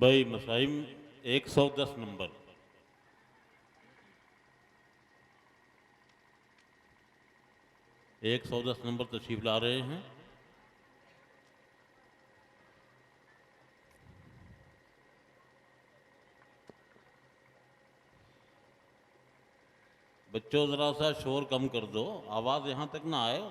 भाई मसाइम 110 नंबर। एक 110 नंबर तशरीफ ला रहे हैं। बच्चों जरा सा शोर कम कर दो, आवाज यहां तक ना आए।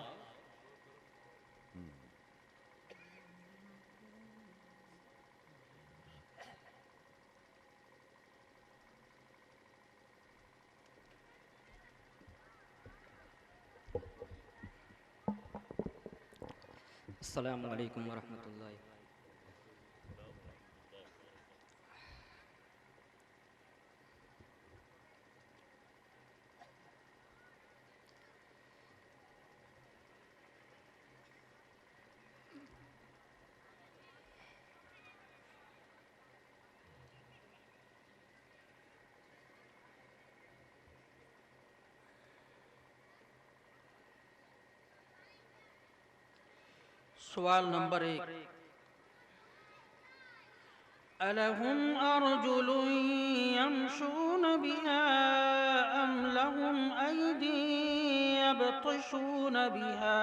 अस्सलामु अलैकुम वरहमतुल्लाहि। सवाल नंबर 1, अलहुम अर्जुलुन यमशून बिहा अम लहुम ऐदी यबतशून बिहा।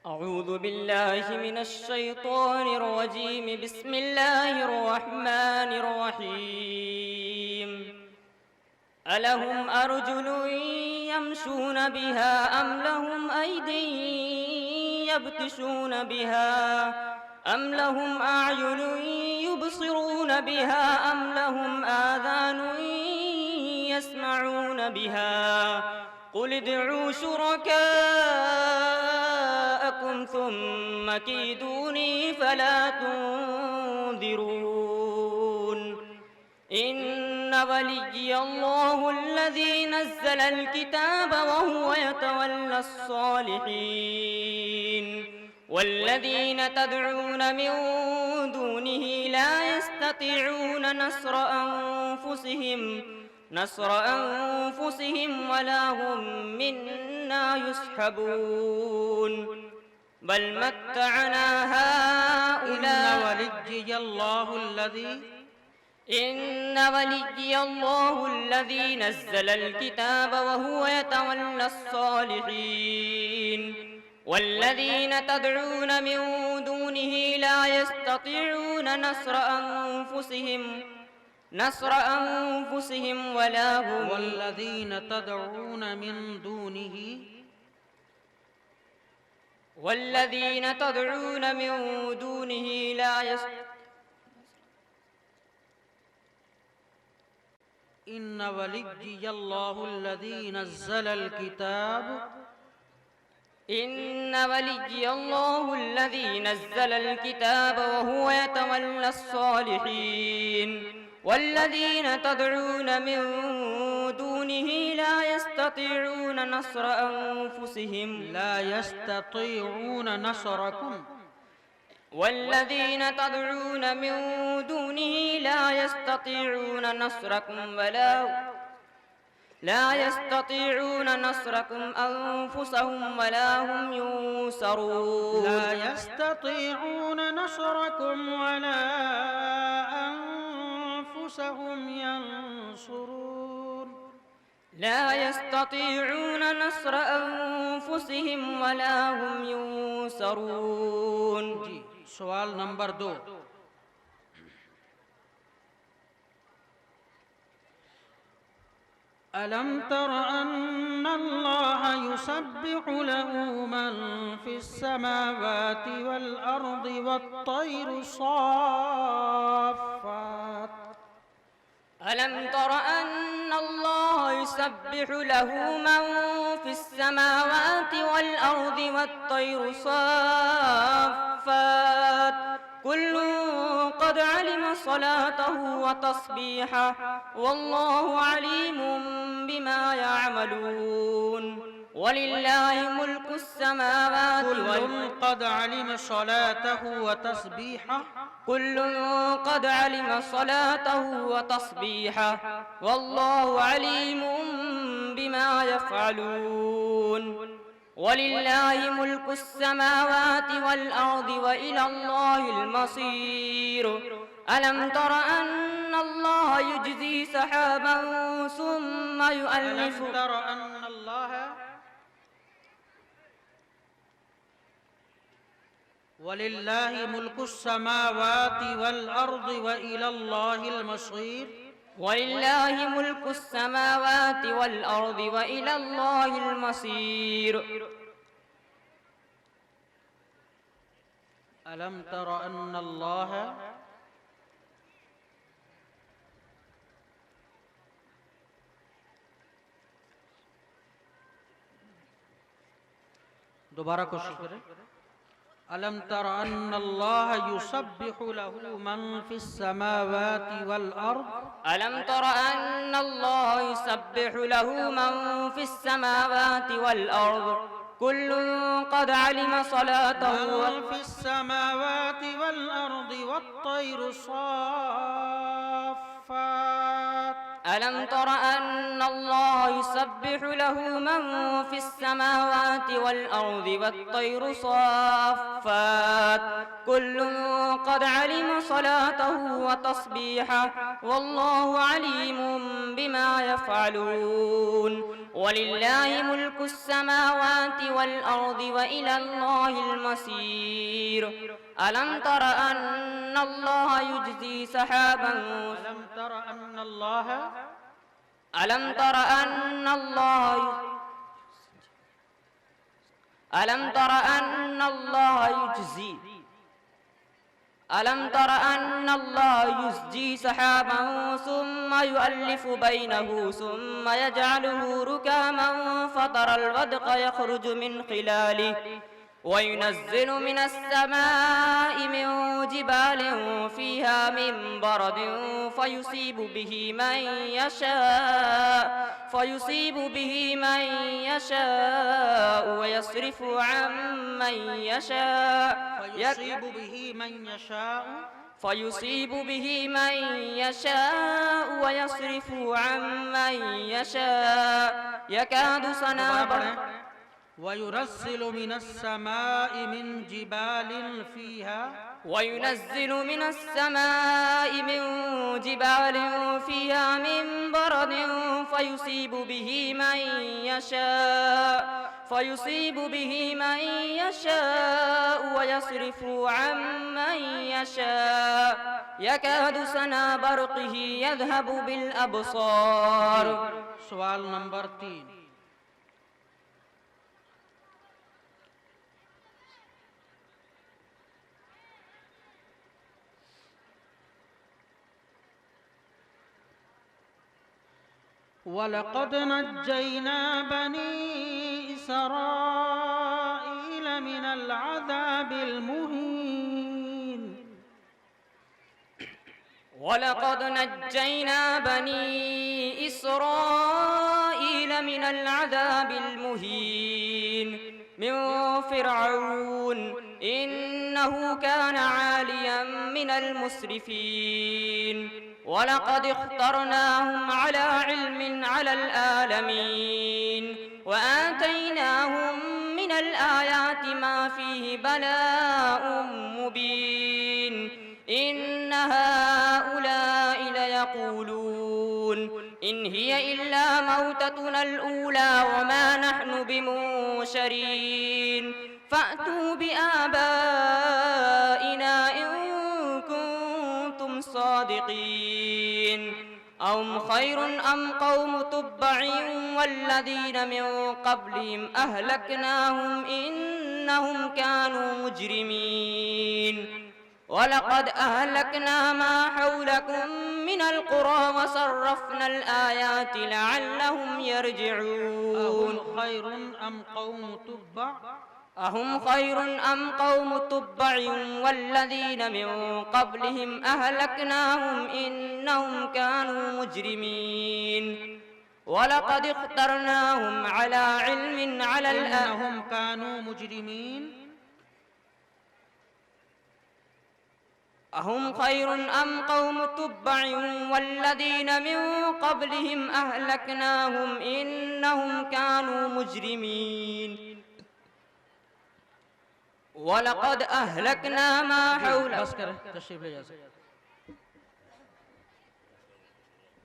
أعوذ بالله من الشيطان الرجيم بسم الله الرحمن الرحيم. ألهم أرجل يمشون بها أم لهم أيدي يبطشون بها أم لهم أعين يبصرون بها أم لهم آذان يسمعون بها. قل ادعوا شركاءكم ثم كيدوني فلا تنظرون. إن وليي الله الذي نزل الكتاب وهو يتولى الصالحين. والذين تدعون من دونه لا يستطيعون نصر أنفسهم ولا هم منا يسحبون. بل متعنا هؤلاء. إن وليي الله الذي نزل الكتاب وهو يتولى الصالحين. والذين تدعون من دونه لا يستطيعون نصر أنفسهم ولا هم. والذين تدعون من دونه لا إن وليي الله الذي نزل الكتاب إن وليي الله الذي نزل الكتاب وهو يتولى الصالحين. والذين تدعون من دونه لا يستطيعون نصر أنفسهم. والذين تدعون من دونه لا يستطيعون نصركم أنفسهم ولا هم ينصرون. لا يستطيعون نصركم ولا أنفسهم ينصرون. لا يستطيعون نصر أنفسهم ولا هم ينصرون. सवाल नंबर 2, ألم تر أن الله يسبح له من في السماوات والأرض والطير صافات. ألم تر أن الله يسبح له من في السماوات والأرض والطير صافات كل قد علم صلاته وتصبيحه والله عليم بما يعملون. ولله ملك السماوات كل قد علم صلاته وتسبيحه كل قد علم صلاته وتصبيحه والله عليم بما يفعلون. ولله ملك السماوات والأرض وإلى الله المصير ألم تر أن الله يجزي سحابا ثم يؤلف ألم تر أن الله ولله ملك السماوات والأرض وإلى الله المصير ولله ملك السماوات والأرض وإلى الله المصير ألم تر أن الله दोबारा कोशिश करें अलम तर अन्न अल्लाह युसब्बिहु लहु मन फिस समावाति वल अर्द ألم تر أن الله يسبح له من في السماوات والأرض كل قد علم صلاته من في السماوات والأرض والطير صافات ألم تر أن الله يسبح له من في السماوات والأرض والطير صافات كل قد علم صلاته وتصبيحه والله عليم بما يفعلون ولله ملك السماوات والأرض وإلى الله المصير ألم تر أن الله يجزي سحابا ألم تر أن الله ألم تر أن الله ألم تر أن الله يجزي ألم تر أن الله يزجي سحابا ثم يؤلف بينه ثم يجعله ركاما فترى الودق يخرج من خلاله وينزل من السماء من جبال فيها من برد فيصيب به من يشاء ويصرف عن من يشاء فيصيب به من يشاء فيصيب به من يشاء ويصرف عن من يشاء يكاد سنا وينزل من السماء من جبال فيها وينزل من السماء من جبال فيها من برد فيصيب به من يشاء ويصرف عن من يشاء يكاد سنا برقه يذهب بالأبصار सवाल नंबर 3 वलक़द नज्जैना बनी इसराईल मिनल अज़ाबिल मुहीन ولقد نجينا بني إسرائيل من العذاب المهين من فرعون إنه كان عاليا من المسرفين ولقد اخترناهم على علم على العالمين وآتيناهم من الآيات ما فيه بلاء مبين إن هؤلاء ليقولون إن هي إلا موتتنا الأولى وما نحن بمنشرين فأتوا بآبائنا إن كنتم صادقين أهم خير أم قوم تبع والذين من قبلهم أهلكناهم إنهم كانوا مجرمين ولقد أهلكنا ما حولكم من القرى وصرفنا الآيات لعلهم يرجعون أهم خير أم قوم تبع والذين من قبلهم أهلكناهم إنهم كانوا مجرمين ولقد اخترناهم على علم على إنهم كانوا مجرمين أهم خير أم قوم تبع والذين من قبلهم أهلكناهم إنهم كانوا مجرمين ولقد أهلكنا ما حولك बस करें तशरीफ ले जा सकते हैं।